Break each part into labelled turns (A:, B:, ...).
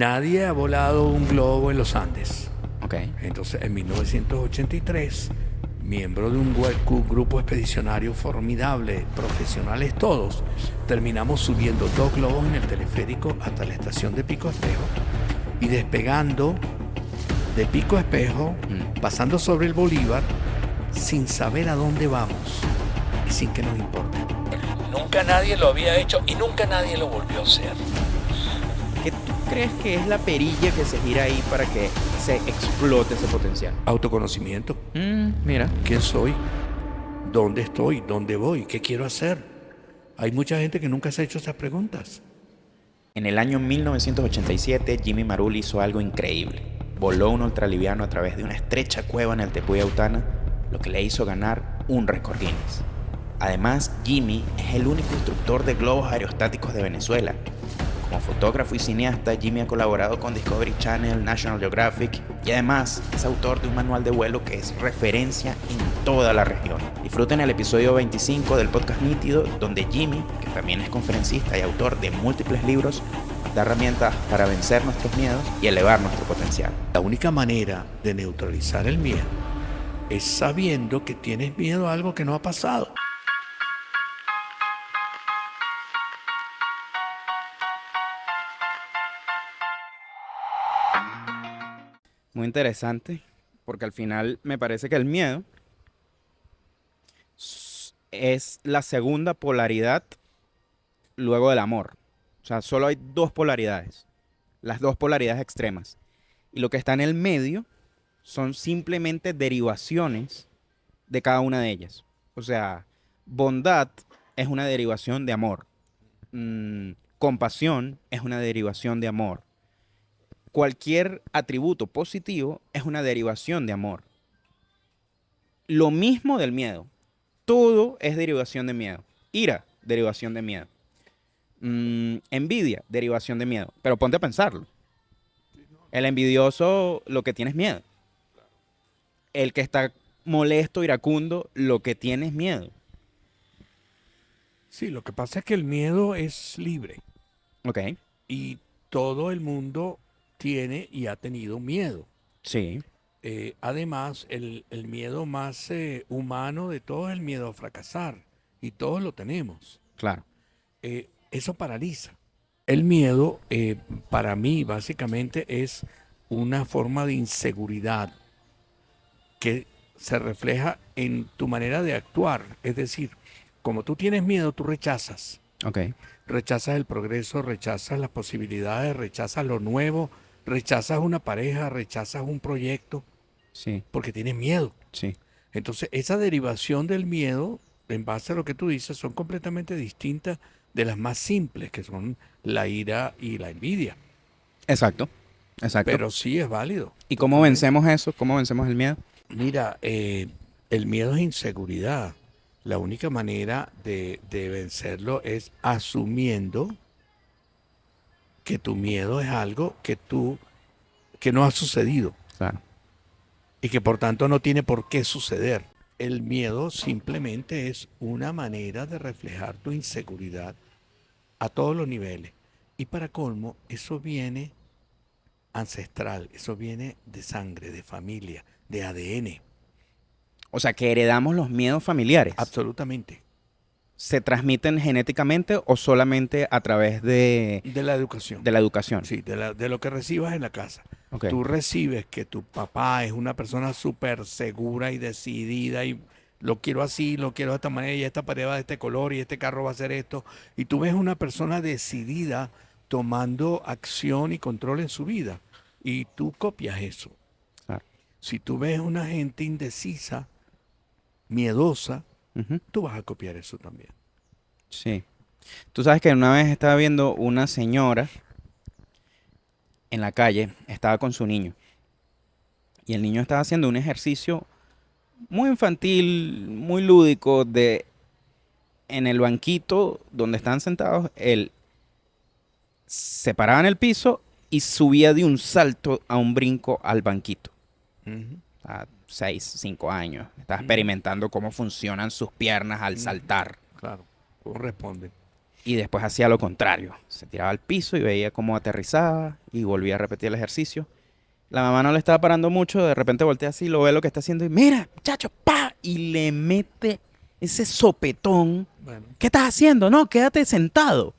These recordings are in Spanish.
A: Nadie ha volado un globo en los Andes.
B: Ok.
A: Entonces, en 1983, miembro de un grupo expedicionario formidable, profesionales todos, terminamos subiendo 2 globos en el teleférico hasta la estación de Pico Espejo y despegando de Pico Espejo, pasando sobre el Bolívar, sin saber a dónde vamos y sin que nos importe. Nunca nadie lo había hecho y nunca nadie lo volvió a hacer.
B: ¿Qué tú crees que es la perilla que se gira ahí para que se explote ese potencial?
A: Autoconocimiento.
B: Mira.
A: ¿Quién soy? ¿Dónde estoy? ¿Dónde voy? ¿Qué quiero hacer? Hay mucha gente que nunca se ha hecho esas preguntas.
B: En el año 1987, Jimmy Marulli hizo algo increíble. Voló un ultraliviano a través de una estrecha cueva en el Tepuy Autana, lo que le hizo ganar un récord Guinness. Además, Jimmy es el único instructor de globos aerostáticos de Venezuela. Como fotógrafo y cineasta, Jimmy ha colaborado con Discovery Channel, National Geographic y además es autor de un manual de vuelo que es referencia en toda la región. Disfruten el episodio 25 del podcast Nítido, donde Jimmy, que también es conferencista y autor de múltiples libros, nos da herramientas para vencer nuestros miedos y elevar nuestro potencial.
A: La única manera de neutralizar el miedo es sabiendo que tienes miedo a algo que no ha pasado.
B: Muy interesante, porque al final me parece que el miedo es la segunda polaridad luego del amor. O sea, solo hay dos polaridades, las dos polaridades extremas. Y lo que está en el medio son simplemente derivaciones de cada una de ellas. O sea, bondad es una derivación de amor. Compasión es una derivación de amor. Cualquier atributo positivo es una derivación de amor. Lo mismo del miedo. Todo es derivación de miedo. Ira, derivación de miedo. Envidia, derivación de miedo. Pero ponte a pensarlo. El envidioso lo que tiene es miedo. El que está molesto, iracundo, lo que tiene es miedo.
A: Sí, lo que pasa es que el miedo es libre
B: Ok,
A: y todo el mundo tiene y ha tenido miedo.
B: sí,
A: Además, el miedo más humano de todo es el miedo a fracasar y todos lo tenemos.
B: claro.
A: Eso paraliza. El miedo, para mí, básicamente es una forma de inseguridad que se refleja en tu manera de actuar. Es decir, como tú tienes miedo, tú rechazas.
B: Ok,
A: Rechazas el progreso, rechazas las posibilidades, rechazas lo nuevo, rechazas una pareja, rechazas un proyecto,
B: sí,
A: porque tienes miedo.
B: sí.
A: Entonces, esa derivación del miedo, en base a lo que tú dices, son completamente distintas de las más simples, que son la ira y la envidia.
B: Exacto, exacto.
A: Pero sí es válido,
B: ¿Y cómo
A: totalmente.
B: vencemos eso? ¿Cómo vencemos el miedo?
A: Mira, el miedo es inseguridad. La única manera de vencerlo es asumiendo que tu miedo es algo que no ha sucedido
B: Claro.
A: y que por tanto no tiene por qué suceder. El miedo simplemente es una manera de reflejar tu inseguridad a todos los niveles. Y para colmo, eso viene ancestral, eso viene de sangre, de familia, de ADN,
B: O sea, que heredamos los miedos familiares.
A: absolutamente.
B: ¿Se transmiten genéticamente o solamente a través de,
A: De la educación,
B: de la educación?
A: sí, de lo que recibas en la casa.
B: Ok,
A: Tú recibes que tu papá es una persona súper segura y decidida y lo quiero así, lo quiero de esta manera y esta pared va de este color y este carro va a hacer esto. Y tú ves una persona decidida tomando acción y control en su vida y tú copias eso.
B: claro.
A: Si tú ves una gente indecisa, miedosa,
B: Ujú,
A: tú vas a copiar eso también.
B: sí. Tú sabes que una vez estaba viendo una señora en la calle, estaba con su niño. Y el niño estaba haciendo un ejercicio muy infantil, muy lúdico, de en el banquito donde estaban sentados, él se paraba en el piso y subía de un salto a un brinco al banquito.
A: Ujú,
B: A 6, 5 años. Estaba
A: ujú,
B: experimentando cómo funcionan sus piernas al
A: ujú.
B: saltar.
A: Claro, corresponde.
B: y después hacía lo contrario. Se tiraba al piso y veía cómo aterrizaba y volvía a repetir el ejercicio. La mamá no le estaba parando mucho, de repente voltea así, lo ve lo que está haciendo y mira, muchacho, pa, y le mete ese sopetón.
A: Bueno,
B: ¿Qué estás haciendo? No, quédate sentado.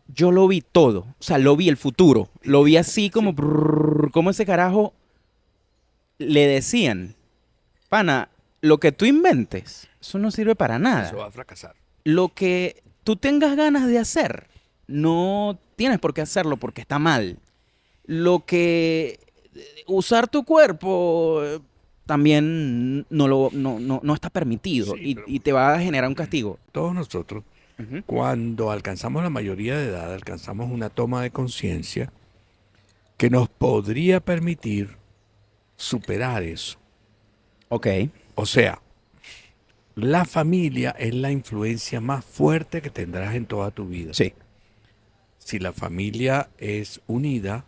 B: Yo lo vi todo, o sea, lo vi el futuro, lo vi así como,
A: sí,
B: como ese carajo le decían, pana, lo que tú inventes, eso no sirve para
A: eso
B: nada.
A: va a fracasar.
B: Lo que tú tengas ganas de hacer, no tienes por qué hacerlo porque está mal. Lo que usar tu cuerpo también no está permitido
A: Sí,
B: y,
A: pero
B: y te va a generar un castigo.
A: todos nosotros,
B: Ujú.
A: cuando alcanzamos la mayoría de edad, alcanzamos una toma de conciencia que nos podría permitir superar eso.
B: Ok,
A: O sea, la familia es la influencia más fuerte que tendrás en toda tu vida.
B: sí,
A: Si la familia es unida,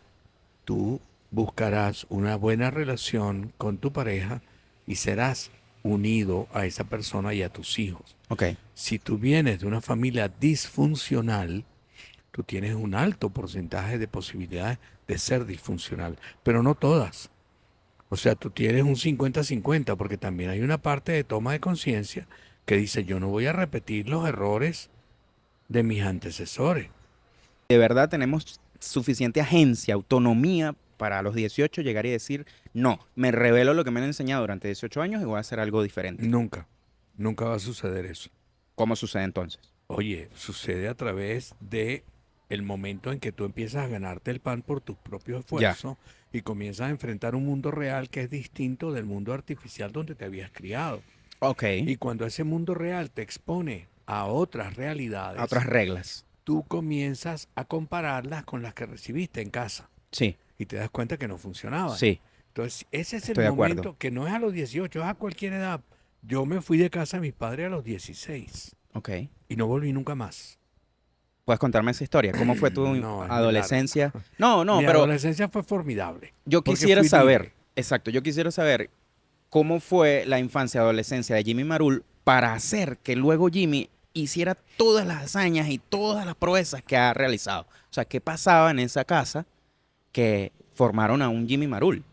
A: tú buscarás una buena relación con tu pareja y serás unido a esa persona y a tus hijos.
B: ok.
A: Si tú vienes de una familia disfuncional, tú tienes un alto porcentaje de posibilidades de ser disfuncional, pero no todas. O sea, tú tienes un 50-50, porque también hay una parte de toma de conciencia que dice, yo no voy a repetir los errores de mis antecesores.
B: De verdad tenemos suficiente agencia, autonomía para a los 18 llegar y decir, no, me revelo lo que me han enseñado durante 18 años y voy a hacer algo diferente.
A: Nunca, nunca va a suceder eso.
B: ¿Cómo sucede entonces?
A: Oye, sucede a través de el momento en que tú empiezas a ganarte el pan por tus propios
B: Ya,
A: esfuerzos y comienzas a enfrentar un mundo real que es distinto del mundo artificial donde te habías criado.
B: ok.
A: Y cuando ese mundo real te expone a otras
B: A otras
A: realidades,
B: reglas.
A: tú comienzas a compararlas con las que recibiste en casa
B: Sí,
A: y te das cuenta que no funcionaban.
B: sí,
A: Entonces, ese es el
B: estoy de acuerdo.
A: momento que no es a los 18, es a cualquier edad. Yo me fui de casa de mis padres a los 16
B: Ok.
A: y no volví nunca más.
B: ¿Puedes contarme esa historia? ¿Cómo fue tu
A: No, es muy larga.
B: adolescencia? No, no,
A: Mi
B: pero
A: adolescencia fue formidable
B: yo
A: porque
B: quisiera
A: fui
B: saber,
A: libre.
B: exacto, yo quisiera saber cómo fue la infancia y adolescencia de Jimmy Marul para hacer que luego Jimmy hiciera todas las hazañas y todas las proezas que ha realizado. O sea, ¿qué pasaba en esa casa que formaron a un Jimmy Marul?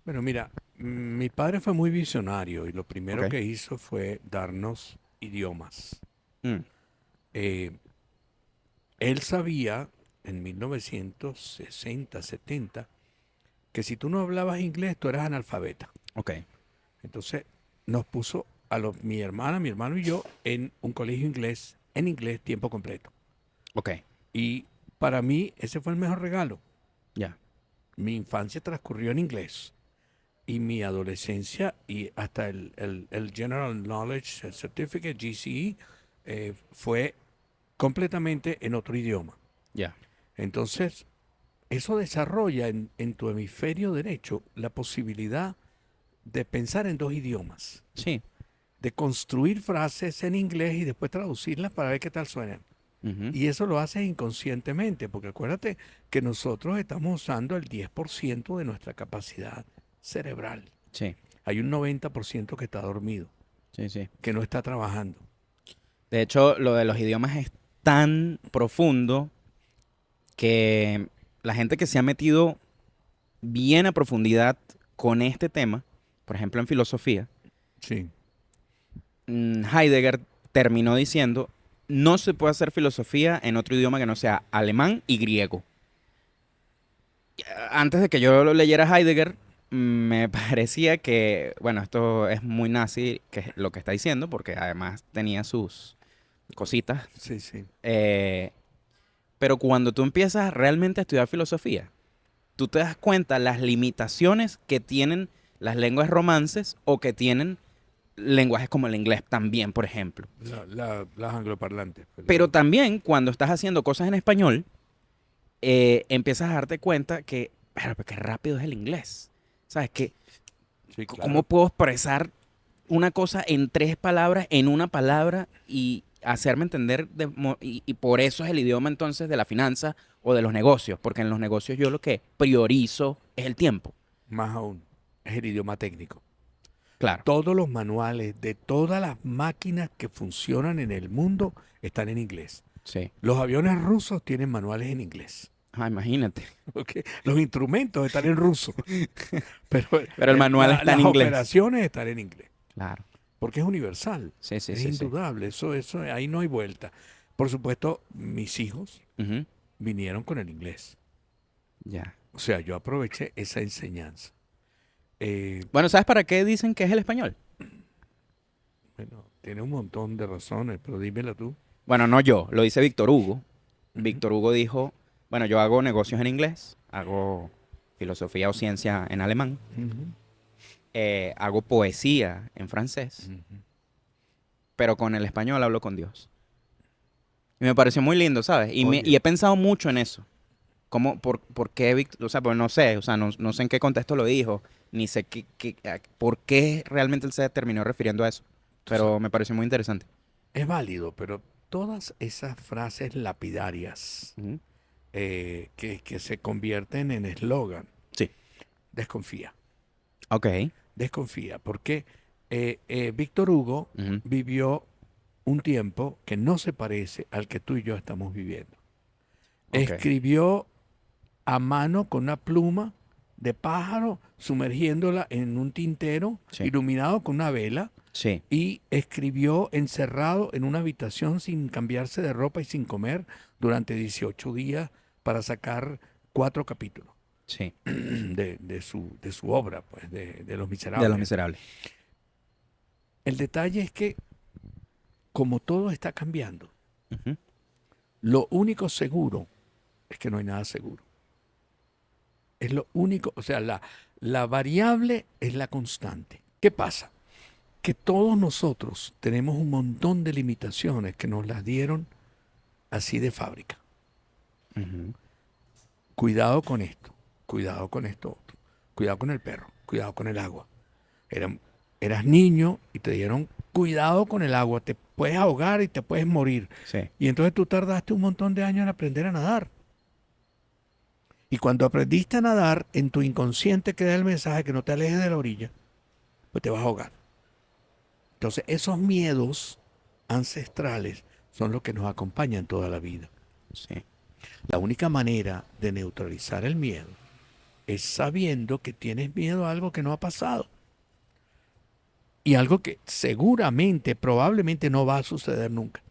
A: Bueno, mira, mi padre fue muy visionario y lo primero
B: Ok.
A: que hizo fue darnos idiomas.
B: Mm,
A: Eh, Él sabía en 1960, 70, que si tú no hablabas inglés, tú eras analfabeta.
B: ok,
A: Entonces nos puso mi hermana, mi hermano y yo en un colegio inglés, en inglés, tiempo completo.
B: ok,
A: Y para mí ese fue el mejor regalo.
B: ya,
A: Mi infancia transcurrió en inglés y mi adolescencia y hasta el General Knowledge Certificate, GCE, fue completamente en otro idioma.
B: ya.
A: Entonces, eso desarrolla en tu hemisferio derecho la posibilidad de pensar en dos idiomas,
B: Sí.
A: de construir frases en inglés y después traducirlas para ver qué tal suenan.
B: Ujú,
A: Y eso lo haces inconscientemente, porque acuérdate que nosotros estamos usando el 10% de nuestra capacidad cerebral.
B: sí,
A: Hay un 90% que está dormido,
B: sí, sí.
A: que no está trabajando.
B: De hecho, lo de los idiomas es tan profundo que la gente que se ha metido bien a profundidad con este tema, por ejemplo en filosofía,
A: Sí.
B: Heidegger terminó diciendo, no se puede hacer filosofía en otro idioma que no sea alemán y griego. Antes de que yo lo leyera Heidegger, me parecía que, bueno, esto es muy nazi, que es lo que está diciendo, porque además tenía sus cositas.
A: Sí, sí.
B: Pero cuando tú empiezas realmente a estudiar filosofía, tú te das cuenta las limitaciones que tienen las lenguas romances o que tienen lenguajes como el inglés también, por ejemplo.
A: Las angloparlantes. Pues,
B: Pero también cuando estás haciendo cosas en español, empiezas a darte cuenta que, pero qué rápido es el inglés. ¿Sabes?
A: sí,
B: ¿Cómo
A: claro.
B: puedo expresar una cosa en tres palabras, en una palabra y hacerme entender? Y por eso es el idioma entonces de la finanza o de los negocios, porque en los negocios yo lo que priorizo es el tiempo.
A: Más aún, es el idioma técnico.
B: Claro.
A: Todos los manuales de todas las máquinas que funcionan en el mundo están en inglés.
B: Sí.
A: Los aviones rusos tienen manuales en inglés.
B: Ah, imagínate.
A: ¿Ok? Los instrumentos están en ruso, pero
B: Pero el manual está en
A: las
B: inglés.
A: operaciones están en inglés,
B: Claro.
A: porque es universal,
B: Sí, sí,
A: es
B: sí, sí.
A: indudable, eso, ahí no hay vuelta. Por supuesto, mis hijos
B: Ujú.
A: vinieron con el inglés,
B: Ya.
A: o sea, yo aproveché esa enseñanza.
B: Bueno, ¿sabes para qué dicen que es el español?
A: Bueno, tiene un montón de razones, pero dímela tú.
B: Bueno, no yo, lo dice Víctor Hugo.
A: Ujú.
B: Víctor Hugo dijo, bueno, yo hago negocios en inglés, hago filosofía o ciencia en alemán,
A: Ujú,
B: hago poesía en francés,
A: ujú.
B: pero con el español hablo con Dios. Y me pareció muy lindo, ¿sabes? Y
A: Oye,
B: he pensado mucho en eso. ¿Cómo, por qué Víctor? O sea, pues no sé, o sea, no sé en qué contexto lo dijo, ni sé por qué realmente él se terminó refiriendo a eso.
A: tú sabes,
B: Pero me pareció muy interesante.
A: es válido, pero todas esas frases lapidarias
B: Ujú.
A: que se convierten en eslogan,
B: Sí.
A: desconfía,
B: Ok.
A: desconfía, porque Víctor Hugo
B: Ujú.
A: vivió un tiempo que no se parece al que tú y yo estamos viviendo.
B: Ok.
A: Escribió a mano con una pluma de pájaro, sumergiéndola en un tintero,
B: Sí.
A: iluminado con una vela,
B: Sí.
A: y escribió encerrado en una habitación sin cambiarse de ropa y sin comer durante 18 días para sacar 4 capítulos
B: Sí.
A: de su obra, pues, de Los
B: De Los
A: Miserables.
B: Miserables.
A: El detalle es que, como todo está cambiando,
B: Ujú.
A: lo único seguro es que no hay nada seguro. Es lo único, o sea, la variable es la constante. ¿Qué pasa? Que todos nosotros tenemos un montón de limitaciones que nos las dieron así de fábrica.
B: Ujú.
A: Cuidado con esto, cuidado con esto otro, cuidado con el perro, cuidado con el agua. Eran- Eras niño y te dieron cuidado con el agua, te puedes ahogar y te puedes morir.
B: Sí.
A: Y entonces tú tardaste un montón de años en aprender a nadar. Y cuando aprendiste a nadar, en tu inconsciente queda el mensaje que no te alejes de la orilla, pues te vas a ahogar. Entonces esos miedos ancestrales son los que nos acompañan toda la vida.
B: Sí.
A: La única manera de neutralizar el miedo es sabiendo que tienes miedo a algo que no ha pasado y algo que seguramente, probablemente no va a suceder nunca.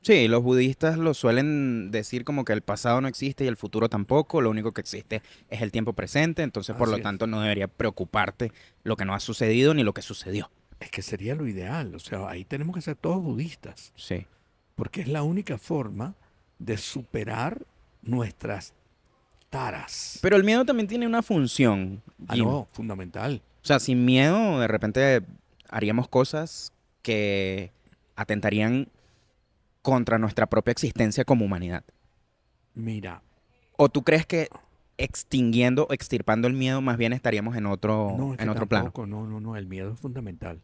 B: Sí, los budistas lo suelen decir como que el pasado no existe y el futuro tampoco, lo único que existe es el tiempo presente, entonces por lo
A: Así es.
B: tanto no debería preocuparte lo que no ha sucedido ni lo que sucedió.
A: Es que sería lo ideal, o sea, ahí tenemos que ser todos budistas,
B: Sí.
A: porque es la única forma de superar nuestras taras.
B: Pero el miedo también tiene una función,
A: Ah,
B: Jim.
A: no, fundamental.
B: O sea, sin miedo de repente haríamos cosas que atentarían contra nuestra propia existencia como humanidad.
A: Mira,
B: ¿O tú crees que extinguiendo o extirpando el miedo más bien estaríamos
A: no, es
B: en
A: que
B: otro plano?
A: tampoco, no, el miedo es fundamental,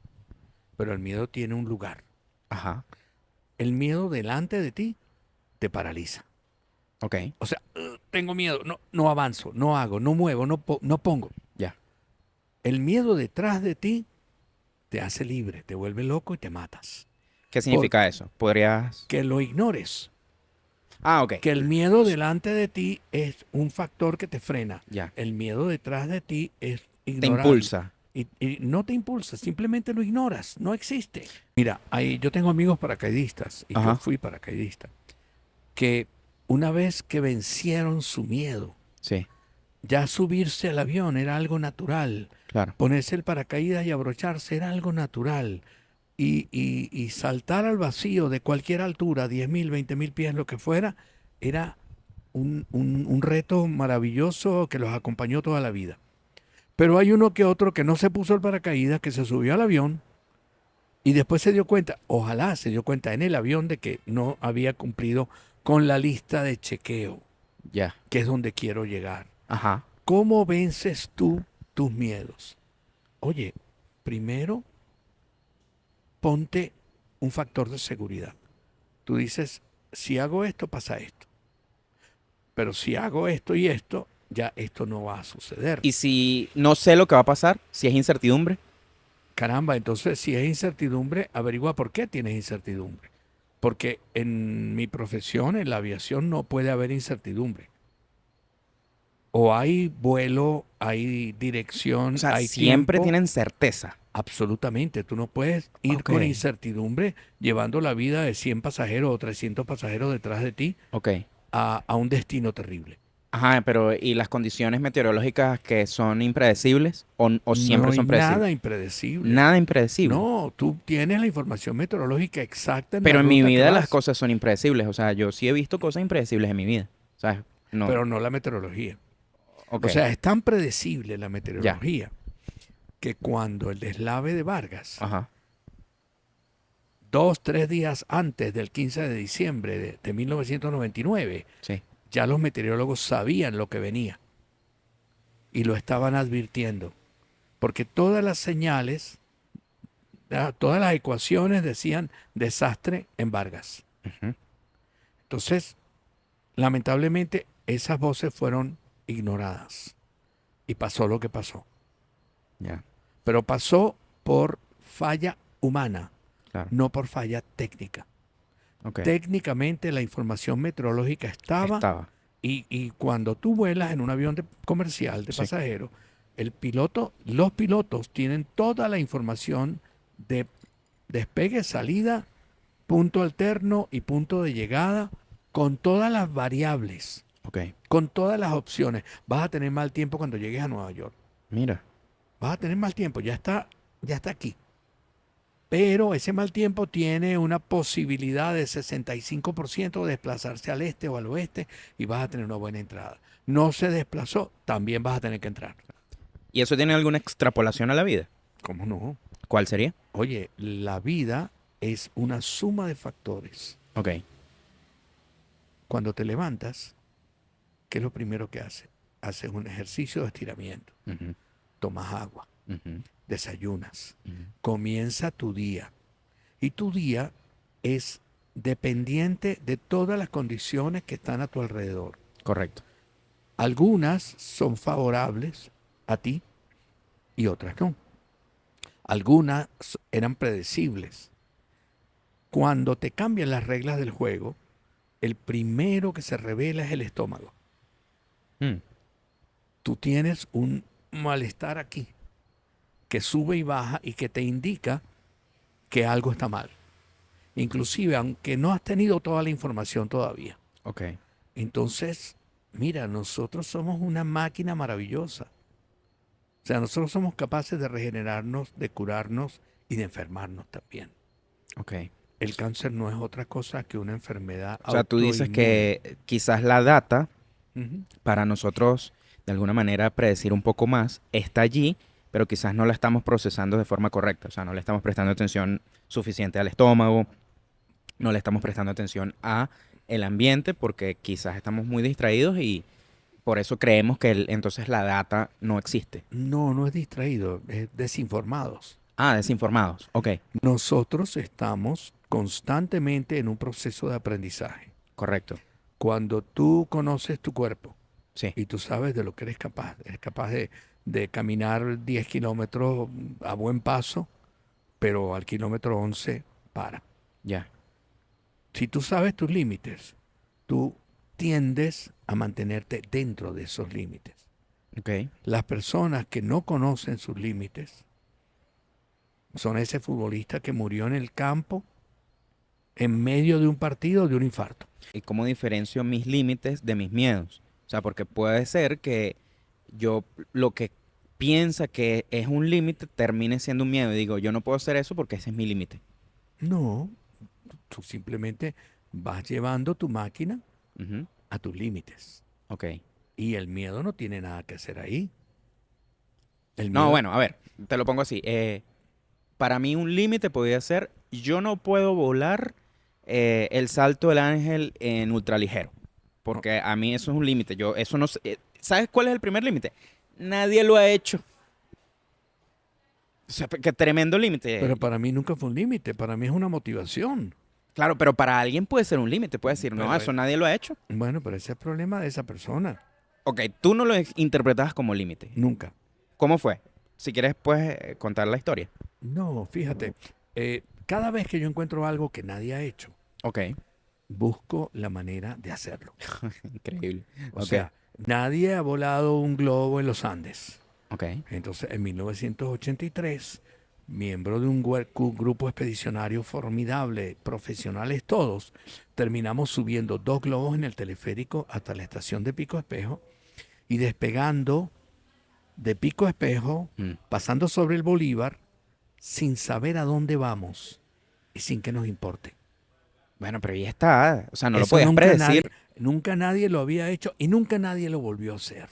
A: pero el miedo tiene un lugar.
B: Ajá.
A: El miedo delante de ti te paraliza.
B: Ok.
A: O sea, tengo miedo, no avanzo, no hago, no muevo, no pongo.
B: Ya.
A: El miedo detrás de ti te hace libre, te vuelve loco y te matas.
B: ¿Qué significa eso? ¿Podrías...?
A: Porque lo ignores.
B: Ah, ok.
A: Que el miedo delante de ti es un factor que te frena.
B: Ya.
A: El miedo detrás de ti es
B: Te
A: ignorarlo.
B: impulsa.
A: Y no te impulsa, simplemente lo ignoras, no existe. Mira, yo tengo amigos paracaidistas, y yo
B: Ajá.
A: fui paracaidista, que una vez que vencieron su miedo,
B: Sí,
A: ya subirse al avión era algo natural,
B: claro.
A: ponerse el paracaídas y abrocharse era algo natural, y saltar al vacío de cualquier altura, 10.000, 20.000 pies, lo que fuera, era un reto maravilloso que los acompañó toda la vida. Pero hay uno que otro que no se puso el paracaídas, que se subió al avión y después se dio cuenta, ojalá se dio cuenta en el avión de que no había cumplido con la lista de chequeo,
B: Ya.
A: que es donde quiero llegar.
B: Ajá.
A: ¿Cómo vences tú tus miedos? Oye, primero ponte un factor de seguridad. Tú dices, si hago esto, pasa esto. Pero si hago esto y esto, ya esto no va a suceder.
B: ¿Y si no sé lo que va a pasar? Si es incertidumbre.
A: Caramba, entonces si es incertidumbre, averigua por qué tienes incertidumbre. Porque en mi profesión, en la aviación, no puede haber incertidumbre. O hay vuelo, hay
B: O
A: dirección,
B: sea,
A: hay
B: siempre
A: tiempo.
B: tienen certeza.
A: Absolutamente. Tú no puedes ir
B: Ok,
A: con incertidumbre llevando la vida de 100 pasajeros o 300 pasajeros detrás de ti
B: ok.
A: a un destino terrible.
B: Ajá, pero ¿y las condiciones meteorológicas que son impredecibles o
A: No
B: siempre
A: hay
B: son predecibles?
A: nada impredecible.
B: Nada impredecible.
A: No, tú tienes la información meteorológica exacta en la
B: Pero en mi
A: ruta que
B: vida las
A: vas,
B: cosas son impredecibles. O sea, yo sí he visto cosas impredecibles en mi vida. O sea, no.
A: pero no la meteorología.
B: Ok,
A: O sea, es tan predecible la
B: ya.
A: meteorología que cuando el deslave de Vargas,
B: Ajá.
A: 2, 3 días antes del 15 de diciembre de 1999,
B: Sí.
A: ya los meteorólogos sabían lo que venía y lo estaban advirtiendo, porque todas las señales, todas las ecuaciones decían desastre en Vargas.
B: Ujú,
A: Entonces, lamentablemente, esas voces fueron ignoradas y pasó lo que pasó.
B: ya,
A: Pero pasó por falla humana,
B: claro.
A: no por falla técnica.
B: Ok.
A: Técnicamente la información meteorológica estaba
B: Estaba.
A: y cuando tú vuelas en un avión comercial de
B: Sí.
A: pasajeros, los pilotos tienen toda la información de despegue, salida, punto alterno y punto de llegada, con todas las variables,
B: Ok.
A: con todas las opciones. Vas a tener mal tiempo cuando llegues a Nueva York.
B: Mira.
A: Vas a tener mal tiempo, ya está aquí. Pero ese mal tiempo tiene una posibilidad de 65% de desplazarse al este o al oeste y vas a tener una buena entrada. No se desplazó, también vas a tener que entrar.
B: ¿Y eso tiene alguna extrapolación a la vida?
A: ¿Cómo no?
B: ¿Cuál sería?
A: Oye, la vida es una suma de factores.
B: Ok.
A: Cuando te levantas, ¿qué es lo primero que haces? Haces un ejercicio de estiramiento,
B: Ujú,
A: tomas agua,
B: ujú,
A: desayunas,
B: ujú.
A: comienza tu día. Y tu día es dependiente de todas las condiciones que están a tu alrededor.
B: Correcto.
A: Algunas son favorables a ti y otras no. Algunas eran predecibles. Cuando te cambian las reglas del juego, el primero que se revela es el estómago.
B: Mm,
A: Tú tienes un malestar aquí que sube y baja y que te indica que algo está mal. Inclusive, aunque no has tenido toda la información todavía.
B: ok.
A: Entonces, mira, nosotros somos una máquina maravillosa. O sea, nosotros somos capaces de regenerarnos, de curarnos y de enfermarnos también.
B: Ok.
A: El cáncer no es otra cosa que una enfermedad
B: O sea, tú dices
A: autoinmune.
B: que quizás la data,
A: Ujú.
B: para nosotros, de alguna manera, predecir un poco más, está allí, pero quizás no la estamos procesando de forma correcta. O sea, no le estamos prestando atención suficiente al estómago, no le estamos prestando atención a el ambiente, porque quizás estamos muy distraídos y por eso creemos que entonces la data no existe.
A: No, no es distraído, es desinformados.
B: Ah, desinformados. Ok,
A: Nosotros estamos constantemente en un proceso de aprendizaje.
B: correcto.
A: Cuando tú conoces tu cuerpo
B: Sí,
A: y tú sabes de lo que eres capaz de caminar 10 kilómetros a buen paso, pero al kilómetro 11 para.
B: ya.
A: Si tú sabes tus límites, tú tiendes a mantenerte dentro de esos límites.
B: Ok.
A: Las personas que no conocen sus límites son ese futbolista que murió en el campo en medio de un partido de un infarto.
B: ¿Y cómo diferencio mis límites de mis miedos? O sea, porque puede ser que yo lo que piensa que es un límite termine siendo un miedo. Y digo, yo no puedo hacer eso porque ese es mi límite.
A: No, tú simplemente vas llevando tu máquina
B: Ujú,
A: a tus límites.
B: ok.
A: Y el miedo no tiene nada que hacer ahí. El
B: No,
A: miedo,
B: bueno, a ver, te lo pongo así. Para mí un límite podría ser, yo no puedo volar el salto del ángel en ultraligero.
A: no,
B: Porque a mí eso es un límite. Yo, eso no sé. ¿Sabes cuál es el primer límite? Nadie lo ha hecho. O sea, qué tremendo
A: pero
B: límite.
A: para mí nunca fue un límite, para mí es una motivación.
B: Claro, pero para alguien puede ser un límite. Puede decir, no,
A: Pero
B: eso nadie lo ha hecho.
A: bueno, pero ese es el problema de esa persona.
B: Ok, tú no lo interpretabas como límite.
A: Nunca.
B: ¿Cómo fue? si quieres, puedes contar la historia.
A: No, fíjate, cada vez que yo encuentro algo que nadie ha hecho,
B: Ok,
A: busco la manera de hacerlo.
B: increíble.
A: O
B: Ok,
A: sea, nadie ha volado un globo en los Andes.
B: ok.
A: Entonces, en 1983, miembro de un grupo expedicionario formidable, profesionales todos, terminamos subiendo 2 globos en el teleférico hasta la estación de Pico Espejo y despegando de Pico Espejo,
B: Mm.
A: pasando sobre el Bolívar, sin saber a dónde vamos y sin que nos importe.
B: Bueno, pero ya está. O sea, no lo
A: Eso
B: podías predecir.
A: nunca nadie lo había hecho y nunca nadie lo volvió a hacer.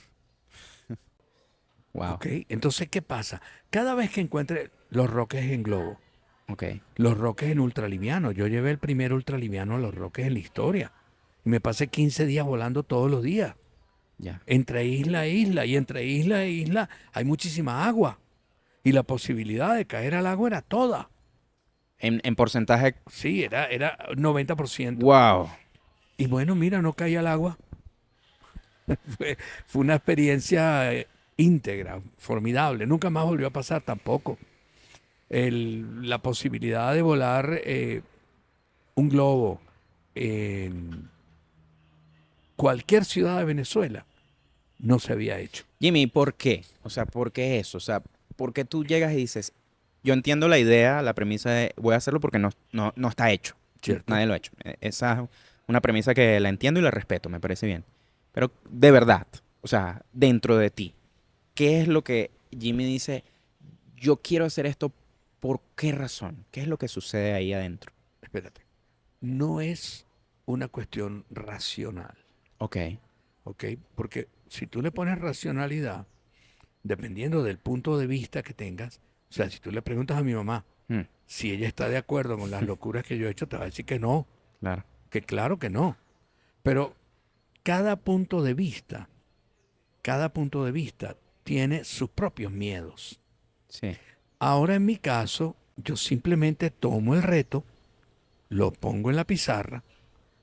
B: Wow.
A: ¿Ok? Entonces, ¿qué pasa? Cada vez que encuentre los Roques en globo,
B: Ok,
A: los Roques en ultraliviano, yo llevé el primer ultraliviano a los Roques en la historia. Y me pasé 15 días volando todos los días,
B: ya.
A: entre isla e isla. Y entre isla e isla hay muchísima agua. Y la posibilidad de caer al agua era toda.
B: En porcentaje.
A: Sí, era 90%.
B: Wow.
A: Y bueno, mira, no caí al agua. Fue una experiencia íntegra, formidable. Nunca más volvió a pasar tampoco. La posibilidad de volar un globo en cualquier ciudad de Venezuela no se había hecho.
B: Jimmy, ¿por qué? O sea, ¿por qué eso? O sea, ¿por qué tú llegas y dices, yo entiendo la idea, la premisa de voy a hacerlo porque no está hecho?
A: ¿Cierto?
B: Nadie lo ha hecho. Esa es una premisa que la entiendo y la respeto, me parece bien. Pero de verdad, o sea, dentro de ti, ¿qué es lo que Jimmy dice, yo quiero hacer esto, ¿por qué razón? ¿Qué es lo que sucede ahí adentro?
A: Espérate. No es una cuestión racional,
B: Ok.
A: ¿ok? Porque si tú le pones racionalidad, dependiendo del punto de vista que tengas, o sea, si tú le preguntas a mi mamá
B: Mm,
A: si ella está de acuerdo con las locuras que yo he hecho, te va a decir que no,
B: claro.
A: que claro que no. Pero cada punto de vista, cada punto de vista tiene sus propios miedos.
B: Sí.
A: Ahora en mi caso, yo simplemente tomo el reto, lo pongo en la pizarra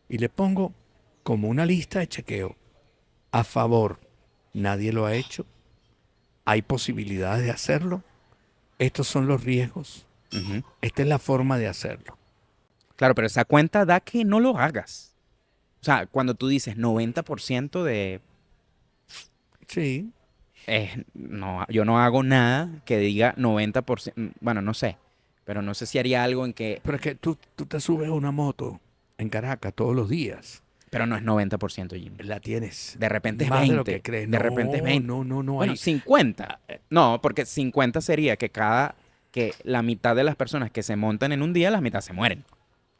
A: y le pongo como una lista de chequeo. A favor, nadie lo ha hecho, hay posibilidades de hacerlo, estos son los riesgos,
B: Ujú.
A: esta es la forma de hacerlo.
B: Claro, pero esa cuenta da que no lo hagas. O sea, cuando tú dices 90% de
A: Sí,
B: no, yo no hago nada que diga 90%. Bueno, no sé. Pero no sé si haría algo en que.
A: pero es que tú te subes a una moto en Caracas todos los días,
B: Pero no es 90%, Jimmy.
A: la tienes
B: De repente es
A: más de lo que
B: 20.
A: crees.
B: De repente es
A: No,
B: 20.
A: no, no, no
B: Bueno,
A: hay.
B: 50. No, porque 50 sería que la mitad de las personas que se montan en un día, las mitad se mueren.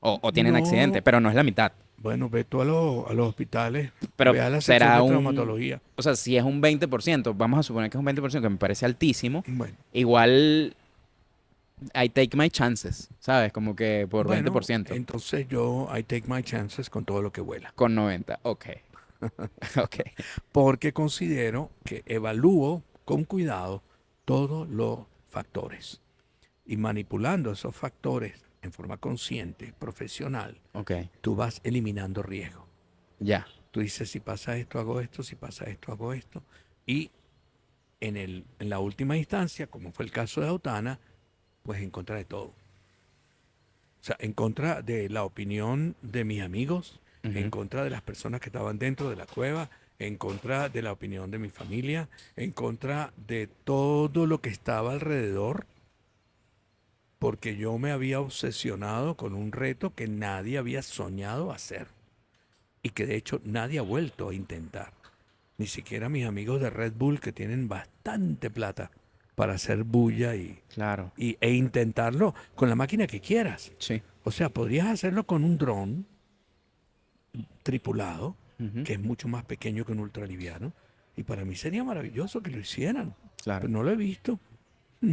B: O tienen accidente,
A: No,
B: pero no es la mitad.
A: bueno, ve tú a los hospitales,
B: Pero
A: ve a la sección
B: será
A: de
B: un.
A: traumatología.
B: O sea, si es un 20%, vamos a suponer que es un 20%, que me parece altísimo.
A: Bueno,
B: Igual I take my chances, ¿sabes? Como que por
A: bueno,
B: 20%.
A: entonces yo I take my chances con todo lo que vuela,
B: Con 90. Ok. Ok.
A: porque considero que evalúo con cuidado todos los factores y manipulando esos factores en forma consciente, profesional,
B: Ok.
A: tú vas eliminando riesgo.
B: Ya.
A: Tú dices, si pasa esto, hago esto, si pasa esto, hago esto. Y en la última instancia, como fue el caso de Autana, pues en contra de todo. O sea, en contra de la opinión de mis amigos, en
B: Ujú.
A: contra de las personas que estaban dentro de la cueva, en contra de la opinión de mi familia, en contra de todo lo que estaba alrededor, porque yo me había obsesionado con un reto que nadie había soñado hacer y que de hecho nadie ha vuelto a intentar. Ni siquiera mis amigos de Red Bull que tienen bastante plata para hacer bulla
B: Claro.
A: e intentarlo con la máquina que quieras.
B: Sí.
A: O sea, podrías hacerlo con un dron tripulado,
B: Ujú.
A: que es mucho más pequeño que un ultraliviano. Y para mí sería maravilloso que lo hicieran.
B: Claro.
A: Pero no lo he visto.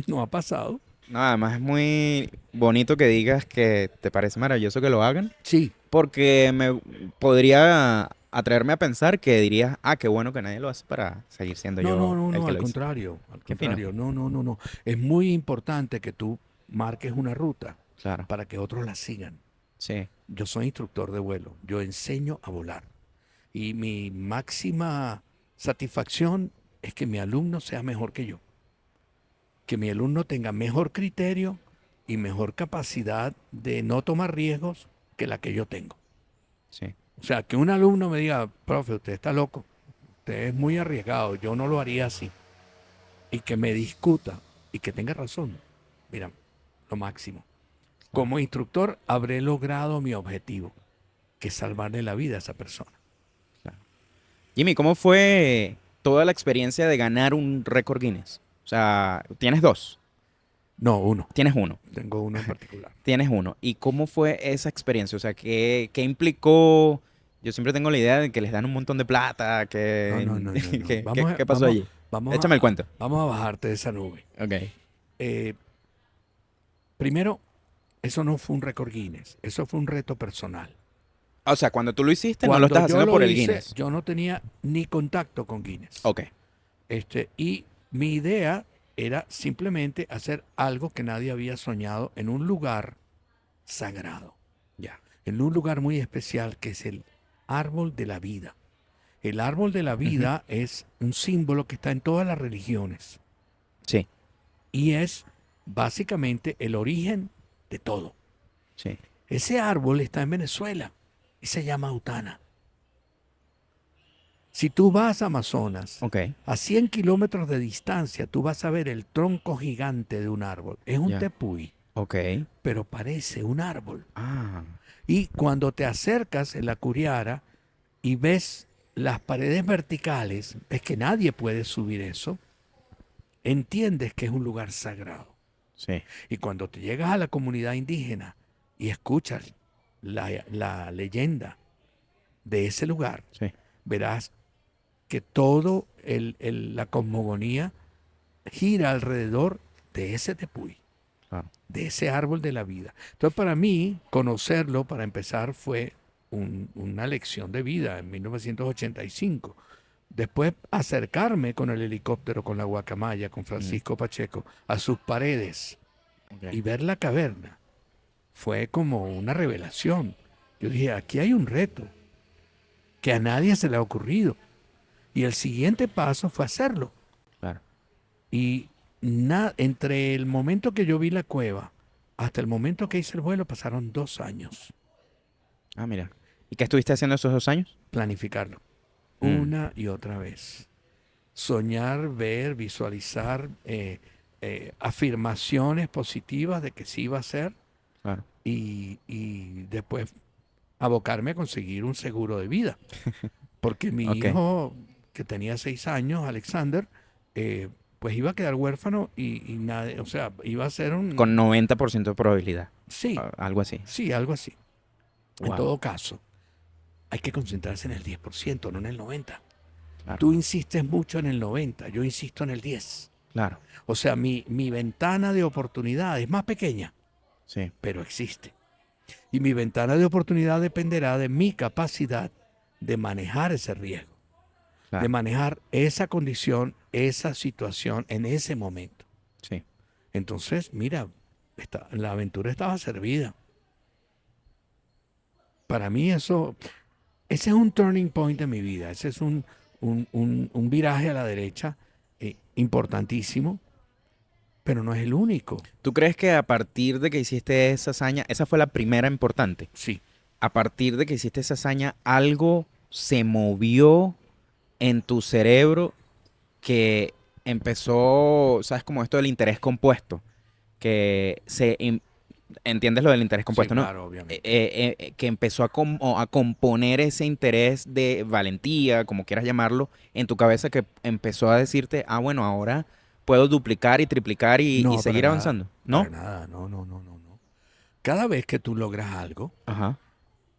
A: No ha pasado.
B: No, además es muy bonito que digas que te parece maravilloso que lo hagan,
A: Sí.
B: porque me podría atraerme a pensar que dirías, ah, qué bueno que nadie lo hace para seguir siendo
A: No, no,
B: yo
A: no,
B: el
A: no,
B: que
A: al
B: lo hice.
A: contrario. Al
B: Qué fino.
A: contrario. No, no, no, no. Es muy importante que tú marques una ruta
B: Claro.
A: para que otros la sigan.
B: Sí.
A: Yo soy instructor de vuelo. Yo enseño a volar. Y mi máxima satisfacción es que mi alumno sea mejor que yo. que mi alumno tenga mejor criterio y mejor capacidad de no tomar riesgos que la que yo tengo.
B: Sí.
A: O sea, que un alumno me diga, profe, usted está loco, usted es muy arriesgado, yo no lo haría así. Y que me discuta y que tenga razón. Mira, lo máximo. Como instructor habré logrado mi objetivo, que es salvarle la vida a esa persona.
B: Claro. Jimmy, ¿cómo fue toda la experiencia de ganar un récord Guinness? O sea, tienes dos,
A: No, uno.
B: tienes uno,
A: Tengo uno en particular.
B: tienes uno. ¿Y cómo fue esa experiencia? O sea, ¿qué implicó? Yo siempre tengo la idea de que les dan un montón de plata,
A: No,
B: que...
A: no, no, no, no.
B: ¿Qué pasó allí? Échame el cuento.
A: Vamos a bajarte de esa nube.
B: Ok.
A: Eh, Primero, eso no fue un récord Guinness, eso fue un reto personal.
B: O sea, cuando tú lo hiciste, no lo
A: Cuando
B: estás
A: yo
B: haciendo
A: lo
B: por el
A: hice,
B: Guinness.
A: yo no tenía ni contacto con Guinness.
B: Ok.
A: Y mi idea era simplemente hacer algo que nadie había soñado en un lugar sagrado,
B: Ya.
A: en un lugar muy especial que es el árbol de la vida. El árbol de la vida es un símbolo que está en todas las religiones
B: Sí,
A: y es básicamente el origen de todo.
B: sí.
A: Ese árbol está en Venezuela y se llama Autana. Si tú vas a Amazonas,
B: Ok.
A: a 100 kilómetros de distancia, tú vas a ver el tronco gigante de un árbol. Es un
B: Ya.
A: tepuy,
B: Ok.
A: pero parece un árbol.
B: Ah,
A: Y cuando te acercas en la Curiara y ves las paredes verticales, ves que nadie puede subir eso, entiendes que es un lugar sagrado.
B: sí.
A: Y cuando te llegas a la comunidad indígena y escuchas la leyenda de ese lugar,
B: Sí.
A: verás que todo la cosmogonía gira alrededor de ese tepuy,
B: Claro.
A: de ese árbol de la vida. Entonces, para mí, conocerlo, para empezar, fue una lección de vida en 1985. Después, acercarme con el helicóptero, con la guacamaya, con Francisco Pacheco, a sus paredes
B: Ok.
A: y ver la caverna, fue como una revelación. Yo dije, aquí hay un reto que a nadie se le ha ocurrido. Y el siguiente paso fue hacerlo.
B: Claro.
A: Y entre el momento que yo vi la cueva hasta el momento que hice el vuelo pasaron 2 años.
B: Ah, mira. ¿Y qué estuviste haciendo esos 2 años?
A: Planificarlo.
B: Mm,
A: Una y otra vez. Soñar, ver, visualizar afirmaciones positivas de que sí iba a ser
B: claro.
A: y después abocarme a conseguir un seguro de vida. Porque mi
B: Ok.
A: hijo, que tenía 6 años, Alexander, pues iba a quedar huérfano y nadie, o sea, iba a ser
B: Con 90% de probabilidad.
A: Sí,
B: Algo así.
A: sí, algo así. En
B: Wow.
A: todo caso, hay que concentrarse en el 10%, no en el 90%.
B: Claro.
A: Tú insistes mucho en el 90%, yo insisto en el 10%.
B: Claro.
A: O sea, mi ventana de oportunidad es más pequeña,
B: Sí.
A: pero existe. Y mi ventana de oportunidad dependerá de mi capacidad de manejar ese riesgo, de
B: Claro.
A: manejar esa condición, esa situación en ese momento.
B: Sí.
A: Entonces, mira, la aventura estaba servida. Para mí ese es un turning point de mi vida, ese es un viraje a la derecha importantísimo, pero no es el único.
B: ¿Tú crees que a partir de que hiciste esa hazaña, esa fue la primera importante?
A: Sí,
B: A partir de que hiciste esa hazaña, algo se movió en tu cerebro que empezó, ¿sabes? Como esto del interés compuesto, que entiendes lo del interés compuesto,
A: sí,
B: ¿no?
A: claro, obviamente.
B: Que empezó a componer ese interés de valentía, como quieras llamarlo, en tu cabeza, que empezó a decirte, ah, bueno, ahora puedo duplicar y triplicar y
A: No, para
B: seguir
A: nada,
B: avanzando,
A: para
B: ¿no?
A: nada, no, no, no, no, no. Cada vez que tú logras algo,
B: Ajá,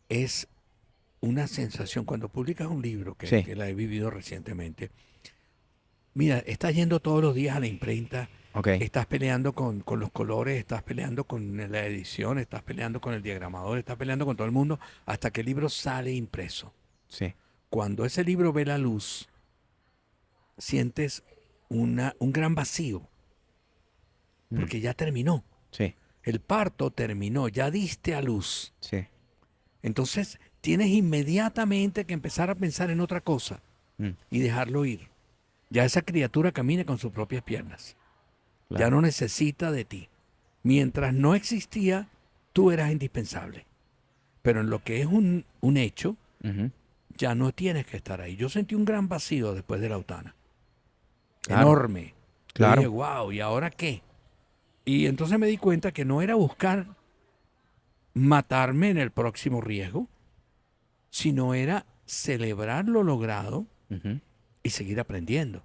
A: es una sensación. Cuando publicas un libro,
B: sí,
A: que la he vivido recientemente, mira, estás yendo todos los días a la imprenta,
B: ok,
A: estás peleando con los colores, estás peleando con la edición, estás peleando con el diagramador, estás peleando con todo el mundo, hasta que el libro sale impreso.
B: sí,
A: Cuando ese libro ve la luz, sientes un gran vacío,
B: mm,
A: porque ya terminó.
B: sí,
A: El parto terminó, ya diste a luz.
B: sí,
A: Entonces tienes inmediatamente que empezar a pensar en otra cosa
B: mm,
A: y dejarlo ir. Ya esa criatura camina con sus propias piernas. Ya
B: Claro.
A: no necesita de ti. Mientras no existía, tú eras indispensable. Pero en lo que es un hecho,
B: Ujú.
A: ya no tienes que estar ahí. Yo sentí un gran vacío después de la UTANA.
B: Claro,
A: Enorme. Yo dije,
B: claro.
A: wow, ¿y ahora qué? Y entonces me di cuenta que no era buscar matarme en el próximo riesgo, sino era celebrar lo logrado
B: Ujú.
A: y seguir aprendiendo.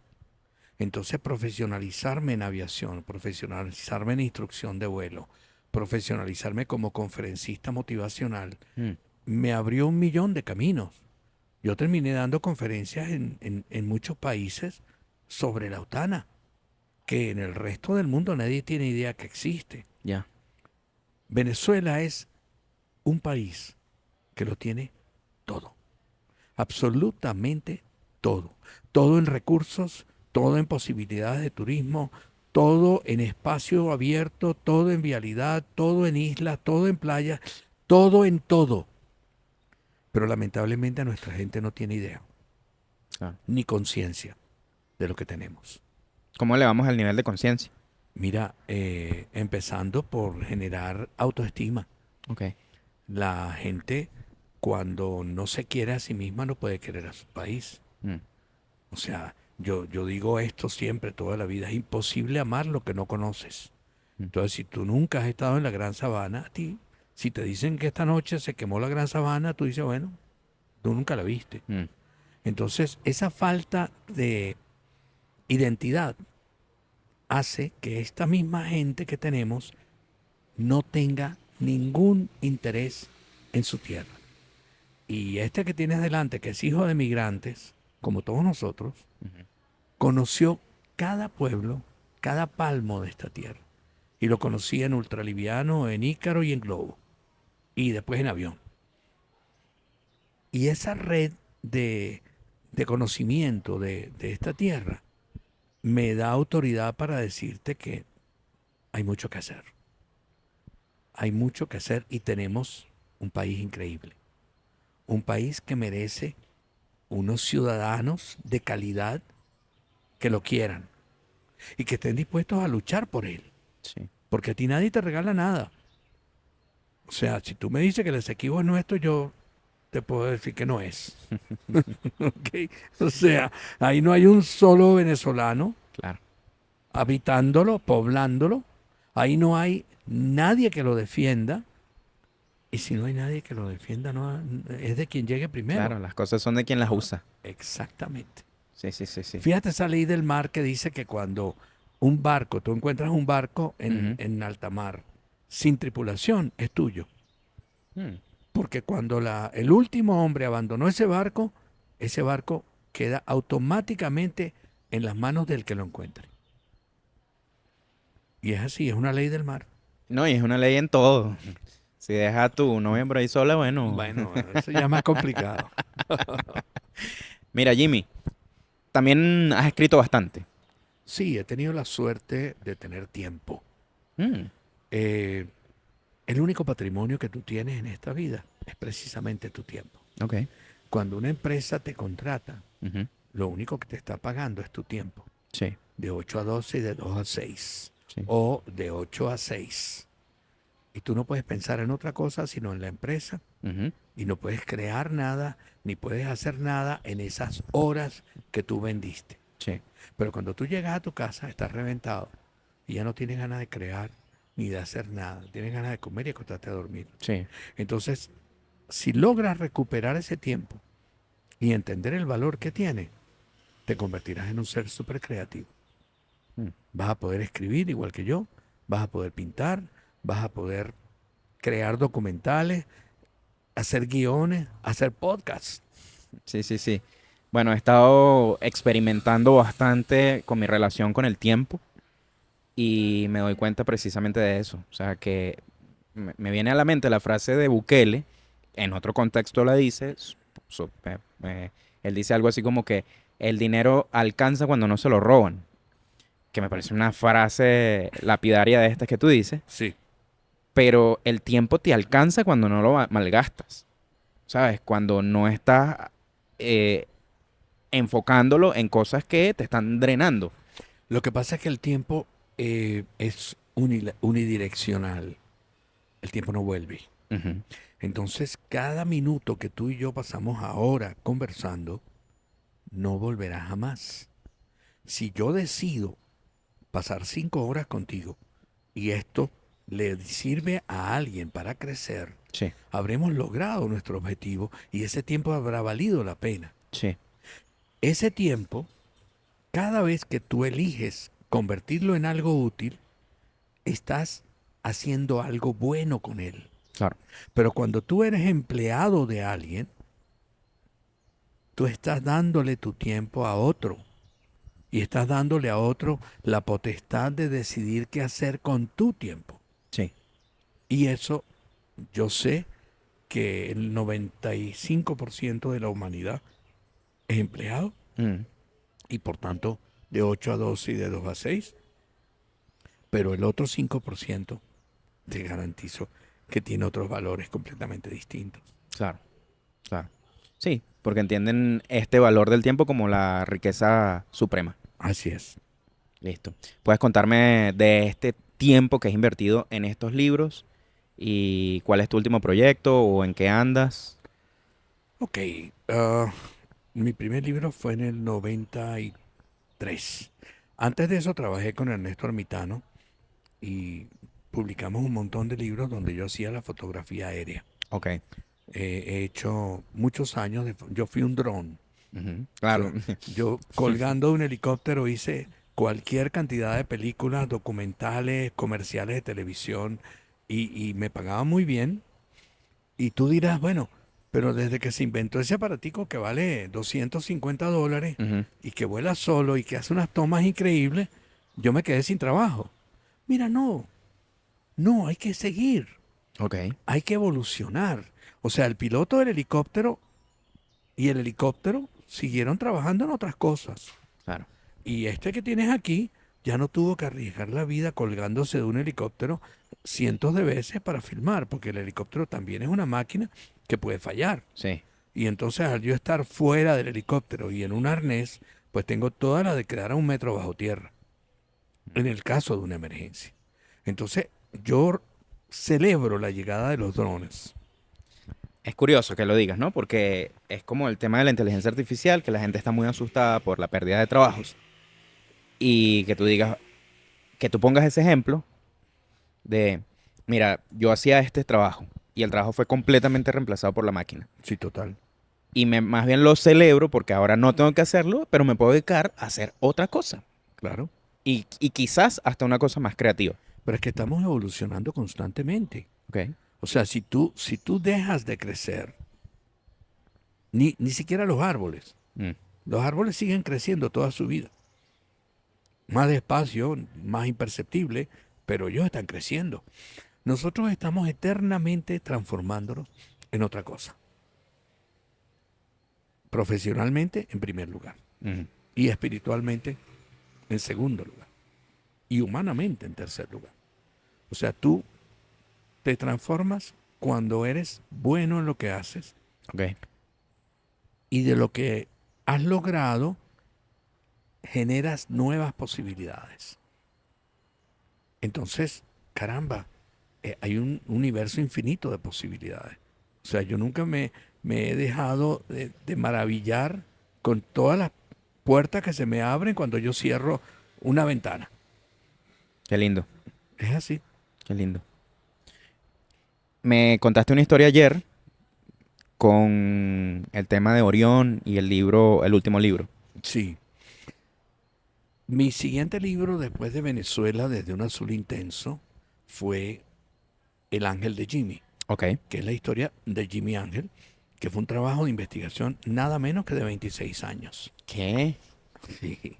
A: Entonces profesionalizarme en aviación, profesionalizarme en instrucción de vuelo, profesionalizarme como conferencista motivacional,
B: Mm.
A: me abrió un millón de caminos. Yo terminé dando conferencias en muchos países sobre la UTANA, que en el resto del mundo nadie tiene idea que existe.
B: Ya.
A: Venezuela es un país que lo tiene todo, absolutamente todo. Todo en recursos, todo en posibilidades de turismo, todo en espacio abierto, todo en vialidad, todo en islas, todo en playas, todo en todo. Pero lamentablemente nuestra gente no tiene idea
B: Claro.
A: ni conciencia de lo que tenemos.
B: ¿Cómo elevamos el nivel de conciencia?
A: Mira, empezando por generar autoestima.
B: Ok.
A: La gente cuando no se quiere a sí misma no puede querer a su país.
B: Mm.
A: O sea, yo digo esto siempre, toda la vida. Es imposible amar lo que no conoces.
B: Mm.
A: Entonces, si tú nunca has estado en la Gran Sabana, a ti, si te dicen que esta noche se quemó la Gran Sabana, tú dices, bueno, tú nunca la viste.
B: Mm.
A: Entonces, esa falta de identidad hace que esta misma gente que tenemos no tenga ningún interés en su tierra. Y este que tienes delante, que es hijo de migrantes, como todos nosotros,
B: Ujú.
A: conoció cada pueblo, cada palmo de esta tierra. Y lo conocía en ultraliviano, en Ícaro y en globo. Y después en avión. Y esa red de conocimiento de esta tierra me da autoridad para decirte que hay mucho que hacer. Hay mucho que hacer y tenemos un país increíble. Un país que merece unos ciudadanos de calidad que lo quieran y que estén dispuestos a luchar por él.
B: Sí.
A: Porque a ti nadie te regala nada. O sea, si tú me dices que el Esequibo es nuestro, yo te puedo decir que no es. ¿Ok? O sea, ahí no hay un solo venezolano
B: Claro.
A: habitándolo, poblándolo. Ahí no hay nadie que lo defienda. Y si no hay nadie que lo defienda, no, es de quien llegue primero.
B: Claro, las cosas son de quien las usa.
A: Exactamente.
B: Sí, sí, sí, sí.
A: Fíjate esa ley del mar que dice que cuando un barco, tú encuentras un barco
B: Ujú.
A: en alta mar sin tripulación, es tuyo.
B: Mm.
A: Porque cuando el último hombre abandonó ese barco queda automáticamente en las manos del que lo encuentre. Y es así, es una ley del mar.
B: No, y es una ley en todo. Si dejas a tu novia por ahí sola, bueno.
A: Bueno, eso ya es más complicado.
B: Mira, Jimmy, también has escrito bastante.
A: Sí, he tenido la suerte de tener tiempo.
B: Mm.
A: Eh, el único patrimonio que tú tienes en esta vida es precisamente tu tiempo.
B: Ok.
A: Cuando una empresa te contrata,
B: Ujú.
A: lo único que te está pagando es tu tiempo.
B: Sí,
A: De 8 a 12 y de 2 a 6.
B: sí.
A: O de 8 a 6. Y tú no puedes pensar en otra cosa sino en la empresa.
B: Ujú.
A: Y no puedes crear nada, ni puedes hacer nada en esas horas que tú vendiste.
B: Sí.
A: Pero cuando tú llegas a tu casa, estás reventado. Y ya no tienes ganas de crear ni de hacer nada. Tienes ganas de comer y acostarte a dormir.
B: Sí.
A: Entonces, si logras recuperar ese tiempo y entender el valor que tiene, te convertirás en un ser súper creativo.
B: Mm.
A: Vas a poder escribir igual que yo, vas a poder pintar, vas a poder crear documentales, hacer guiones, hacer podcasts.
B: Sí, sí, sí. Bueno, he estado experimentando bastante con mi relación con el tiempo y me doy cuenta precisamente de eso. O sea, que me viene a la mente la frase de Bukele, en otro contexto la dice, él dice algo así como que el dinero alcanza cuando no se lo roban, que me parece una frase lapidaria de estas que tú dices,
A: Sí,
B: pero el tiempo te alcanza cuando no lo malgastas, ¿sabes? Cuando no estás eh, enfocándolo en cosas que te están drenando.
A: lo que pasa es que el tiempo es unidireccional. El tiempo no vuelve.
B: Ujú.
A: Entonces, cada minuto que tú y yo pasamos ahora conversando, no volverá jamás. Si yo decido pasar 5 horas contigo y esto le sirve a alguien para crecer,
B: Sí,
A: habremos logrado nuestro objetivo y ese tiempo habrá valido la pena.
B: sí,
A: Ese tiempo, cada vez que tú eliges convertirlo en algo útil, estás haciendo algo bueno con él.
B: claro.
A: Pero cuando tú eres empleado de alguien, tú estás dándole tu tiempo a otro y estás dándole a otro la potestad de decidir qué hacer con tu tiempo.
B: Sí.
A: Y eso yo sé que el 95% de la humanidad es empleado
B: Mm,
A: y por tanto de 8 a 12 y de 2 a 6, pero el otro 5% te garantizo que tiene otros valores completamente distintos.
B: claro, claro. Sí, porque entienden este valor del tiempo como la riqueza suprema.
A: Así es.
B: Listo. ¿Puedes contarme de este tiempo que has invertido en estos libros y cuál es tu último proyecto o en qué andas?
A: Ok, mi primer libro fue en el 93. Antes de eso trabajé con Ernesto Ermitano y publicamos un montón de libros donde yo hacía la fotografía aérea.
B: Ok.
A: He hecho muchos años, yo fui un dron.
B: Ujú, claro.
A: Yo, yo colgando de un helicóptero hice cualquier cantidad de películas, documentales, comerciales de televisión y me pagaban muy bien. Y tú dirás, bueno, pero desde que se inventó ese aparatico que vale $250
B: Ujú,
A: y que vuela solo y que hace unas tomas increíbles, yo me quedé sin trabajo. Mira, no, no, hay que seguir,
B: ok.
A: hay que evolucionar. O sea, el piloto del helicóptero y el helicóptero siguieron trabajando en otras cosas.
B: Claro.
A: Y este que tienes aquí ya no tuvo que arriesgar la vida colgándose de un helicóptero cientos de veces para filmar, porque el helicóptero también es una máquina que puede fallar.
B: Sí.
A: Y entonces al yo estar fuera del helicóptero y en un arnés, pues tengo toda la de quedar a 1 metro bajo tierra, en el caso de una emergencia. Entonces yo celebro la llegada de los drones.
B: Es curioso que lo digas, ¿no? Porque es como el tema de la inteligencia artificial, que la gente está muy asustada por la pérdida de trabajos. Y que tú digas, que tú pongas ese ejemplo de, mira, yo hacía este trabajo y el trabajo fue completamente reemplazado por la máquina.
A: Sí, total,
B: Y más bien lo celebro porque ahora no tengo que hacerlo, pero me puedo dedicar a hacer otra cosa.
A: claro.
B: Y quizás hasta una cosa más creativa.
A: Pero es que estamos evolucionando constantemente.
B: Ok.
A: O sea, si tú dejas de crecer, ni siquiera
B: Mm,
A: los árboles siguen creciendo toda su vida. Más despacio, más imperceptible, pero ellos están creciendo. Nosotros estamos eternamente transformándonos en otra cosa. Profesionalmente, en primer lugar.
B: ujú.
A: Y espiritualmente, en segundo lugar. Y humanamente, en tercer lugar. O sea, tú te transformas cuando eres bueno en lo que haces
B: Ok.
A: y de lo que has logrado generas nuevas posibilidades. Entonces, caramba, hay un universo infinito de posibilidades. O sea, yo nunca me he dejado de maravillar con todas las puertas que se me abren cuando yo cierro una ventana.
B: Qué lindo,
A: Es así.
B: qué lindo. Me contaste una historia ayer con el tema de Orión y el libro, el último libro.
A: Sí. Mi siguiente libro después de Venezuela, desde un azul intenso, fue El Ángel de Jimmy,
B: Ok.
A: que es la historia de Jimmy Ángel, que fue un trabajo de investigación nada menos que de 26 años.
B: ¿Qué?
A: Sí.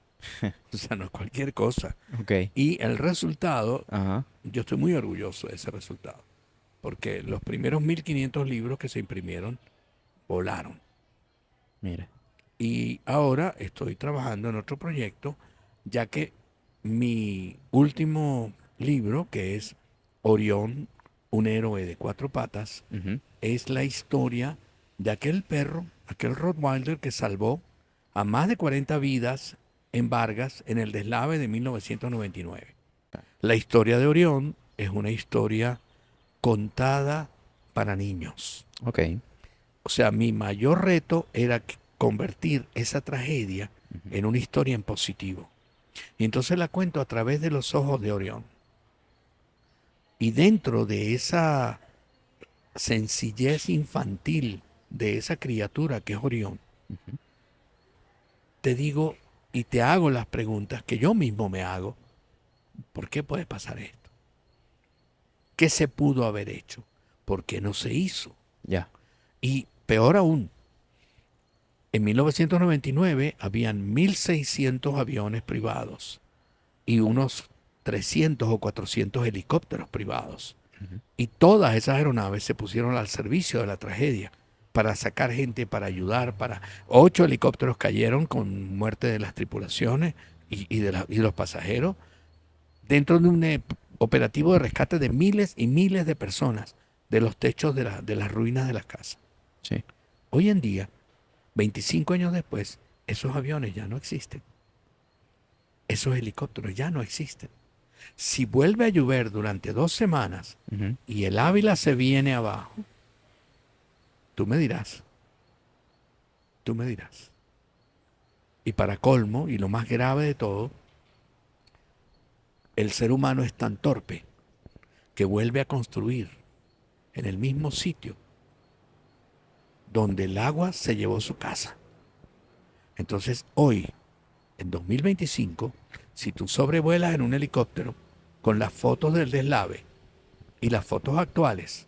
A: O sea, no es cualquier cosa.
B: Ok.
A: Y el resultado,
B: Ajá.
A: yo estoy muy orgulloso de ese resultado, porque los primeros 1500 libros que se imprimieron volaron.
B: Mira.
A: Y ahora estoy trabajando en otro proyecto, ya que mi último libro, que es Orión, un héroe de 4 patas,
B: Ujú.
A: es la historia de aquel perro, aquel Rottweiler que salvó a más de 40 vidas en Vargas en el deslave de 1999. La historia de Orión es una historia contada para niños.
B: Ok.
A: O sea, mi mayor reto era convertir esa tragedia
B: Ujú.
A: en una historia en positivo. Y entonces la cuento a través de los ojos de Orión. Y dentro de esa sencillez infantil de esa criatura que es Orión,
B: Ujú.
A: te digo y te hago las preguntas que yo mismo me hago. ¿Por qué puede pasar esto? ¿Qué se pudo haber hecho? ¿Por qué no se hizo?
B: Ya.
A: Y peor aún, en 1999 habían 1.600 aviones privados y unos 300 o 400 helicópteros privados.
B: Ujú.
A: Y todas esas aeronaves se pusieron al servicio de la tragedia para sacar gente, para ayudar, para... 8 helicópteros cayeron con muerte de las tripulaciones y de los pasajeros dentro de un operativo de rescate de miles y miles de personas de los techos de las ruinas de las casas.
B: Sí.
A: Hoy en día, 25 años después, esos aviones ya no existen. Esos helicópteros ya no existen. Si vuelve a llover durante 2 semanas
B: Ujú.
A: y el Ávila se viene abajo, tú me dirás, tú me dirás. Y para colmo, y lo más grave de todo, el ser humano es tan torpe que vuelve a construir en el mismo sitio donde el agua se llevó su casa. Entonces hoy, en 2025, si tú sobrevuelas en un helicóptero con las fotos del deslave y las fotos actuales,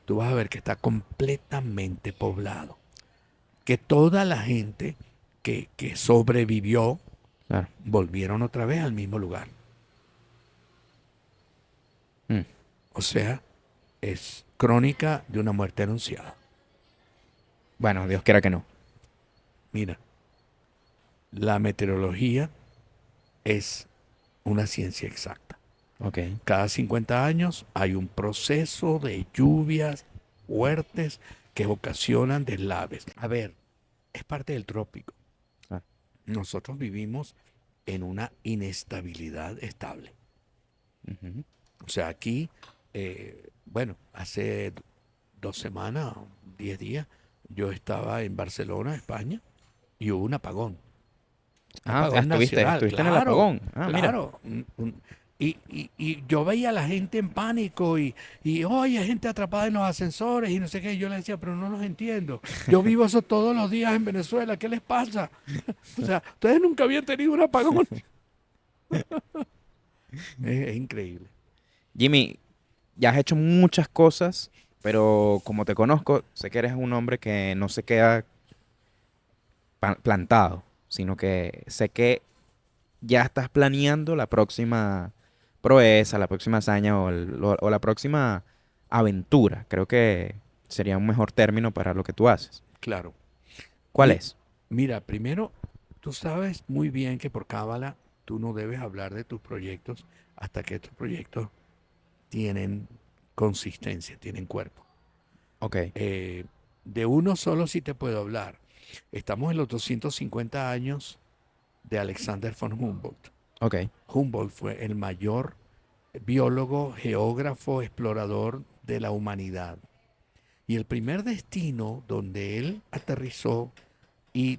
A: tú vas a ver que está completamente poblado. Que toda la gente que sobrevivió
B: Claro.
A: volvieron otra vez al mismo lugar.
B: Mm.
A: O sea, es crónica de una muerte anunciada.
B: Bueno, Dios quiera que no.
A: Mira, la meteorología es una ciencia exacta.
B: Ok.
A: Cada 50 años hay un proceso de lluvias fuertes que ocasionan deslaves. A ver, es parte del trópico.
B: Ah.
A: Nosotros vivimos en una inestabilidad estable.
B: Ujú.
A: O sea, aquí, bueno, hace 2 semanas, 10 días, yo estaba en Barcelona, España, y hubo un apagón. Un
B: Ah,
A: apagón nacional,
B: estuviste en el
A: claro,
B: apagón. Ah, mira.
A: claro. Y yo veía a la gente en pánico y oye, gente atrapada en los ascensores y no sé qué. Y yo le decía, pero no los entiendo. Yo vivo eso todos los días en Venezuela. ¿Qué les pasa? O sea, ustedes nunca habían tenido un apagón. Es increíble.
B: Jimmy, ya has hecho muchas cosas, pero como te conozco, sé que eres un hombre que no se queda plantado, sino que sé que ya estás planeando la próxima proeza, la próxima hazaña o la próxima aventura. Creo que sería un mejor término para lo que tú haces.
A: Claro.
B: ¿Cuál
A: Mi-
B: es?
A: Mira, primero, tú sabes muy bien que por cábala tú no debes hablar de tus proyectos hasta que estos proyectos tienen consistencia, tienen cuerpo.
B: Ok,
A: Eh, de uno solo sí te puedo hablar. Estamos en los 250 años de Alexander von Humboldt.
B: ok,
A: Humboldt fue el mayor biólogo, geógrafo, explorador de la humanidad. Y el primer destino donde él aterrizó y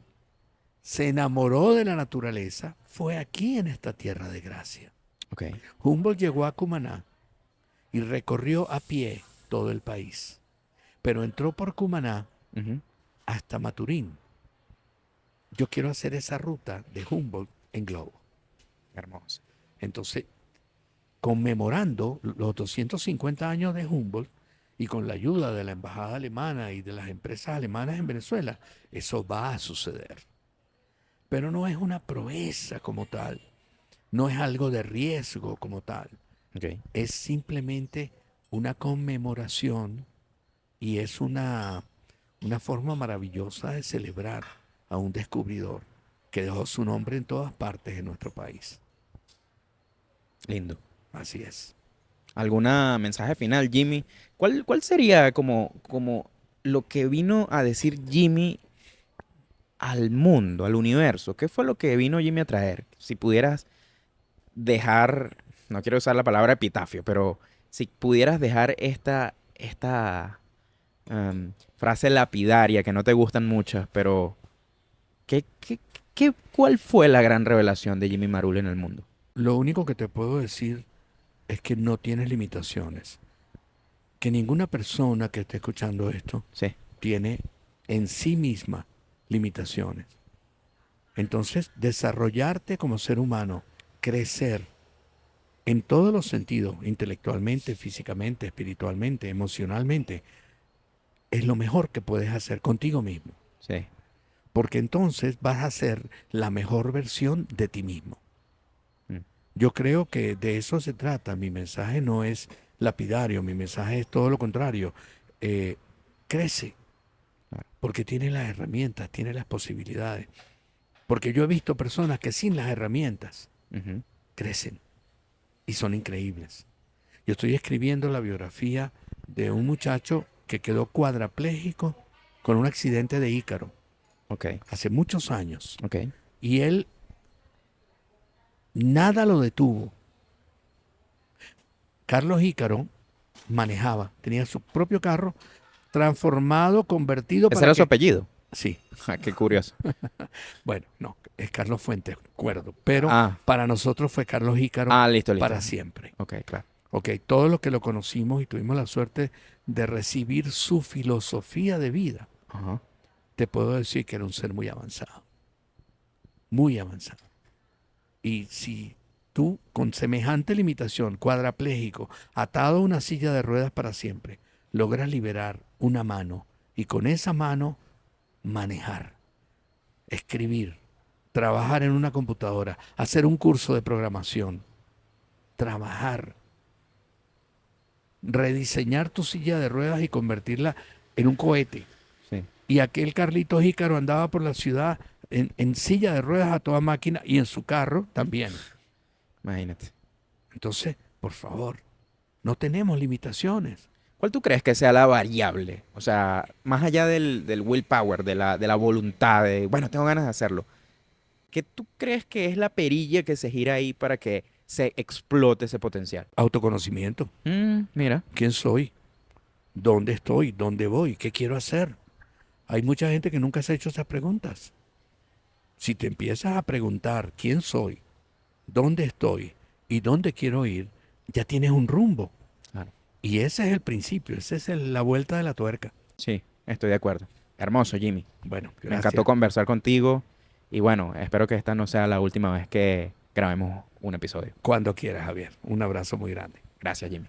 A: se enamoró de la naturaleza fue aquí en esta tierra de gracia.
B: ok.
A: Humboldt llegó a Cumaná y recorrió a pie todo el país, pero entró por Cumaná
B: Ujú.
A: hasta Maturín. Yo quiero hacer esa ruta de Humboldt en globo.
B: Hermoso.
A: Entonces, conmemorando los 250 años de Humboldt y con la ayuda de la embajada alemana y de las empresas alemanas en Venezuela, eso va a suceder. Pero no es una proeza como tal, no es algo de riesgo como tal,
B: Ok.
A: es simplemente una conmemoración y es una forma maravillosa de celebrar a un descubridor que dejó su nombre en todas partes de nuestro país.
B: Lindo.
A: Así es.
B: ¿Alguna mensaje final, Jimmy? ¿Cuál sería como lo que vino a decir Jimmy al mundo, al universo? ¿Qué fue lo que vino Jimmy a traer? Si pudieras dejar no quiero usar la palabra epitafio, pero si pudieras dejar frase lapidaria que no te gustan muchas, pero ¿cuál fue la gran revelación de Jimmy Marul en el mundo?
A: Lo único que te puedo decir es que no tienes limitaciones. Que ninguna persona que esté escuchando esto
B: Sí,
A: tiene en sí misma limitaciones. Entonces, desarrollarte como ser humano, crecer en todos los sentidos, intelectualmente, físicamente, espiritualmente, emocionalmente, es lo mejor que puedes hacer contigo mismo.
B: sí.
A: Porque entonces vas a ser la mejor versión de ti mismo.
B: Mm,
A: Yo creo que de eso se trata. Mi mensaje no es lapidario, mi mensaje es todo lo contrario. Eh, crece,
B: claro.
A: porque tiene las herramientas, tiene las posibilidades. Porque yo he visto personas que sin las herramientas
B: Ujú.
A: crecen y son increíbles. Yo estoy escribiendo la biografía de un muchacho que quedó cuadraplégico con un accidente de Ícaro
B: Ok,
A: hace muchos años.
B: ok.
A: Y él, nada lo detuvo. Carlos Ícaro manejaba, tenía su propio carro transformado, convertido
B: Ese
A: para
B: era su
A: que...
B: apellido.
A: Sí,
B: Ah, qué curioso.
A: bueno, no, es Carlos Fuentes, acuerdo, pero
B: Ah,
A: para nosotros fue Carlos Ícaro
B: listo, listo.
A: para siempre.
B: Ok, claro.
A: Ok, todos los que lo conocimos y tuvimos la suerte de recibir su filosofía de vida,
B: Ajá.
A: te puedo decir que era un ser muy avanzado, muy avanzado. Y si tú, con semejante limitación, cuadraplégico, atado a una silla de ruedas para siempre, logras liberar una mano y con esa mano manejar, escribir, trabajar en una computadora, hacer un curso de programación, trabajar, rediseñar tu silla de ruedas y convertirla en un cohete.
B: Sí,
A: Y aquel Carlitos Ícaro andaba por la ciudad en silla de ruedas a toda máquina y en su carro también.
B: imagínate.
A: Entonces, por favor, no tenemos limitaciones.
B: ¿Cuál tú crees que sea la variable? O sea, más allá del willpower, de la voluntad, bueno, tengo ganas de hacerlo. ¿Qué tú crees que es la perilla que se gira ahí para que se explote ese potencial?
A: Autoconocimiento.
B: Mira.
A: ¿Quién soy? ¿Dónde estoy? ¿Dónde voy? ¿Qué quiero hacer? Hay mucha gente que nunca se ha hecho esas preguntas. Si te empiezas a preguntar quién soy, dónde estoy y dónde quiero ir, ya tienes un rumbo.
B: Claro.
A: Y ese es el principio, esa es la vuelta de la tuerca.
B: Sí, estoy de acuerdo. Hermoso, Jimmy.
A: Bueno,
B: Me encantó
A: gracias.
B: conversar contigo y bueno, espero que esta no sea la última vez que grabemos un episodio.
A: Cuando quieras, Javier. Un abrazo muy grande.
B: Gracias, Jimmy.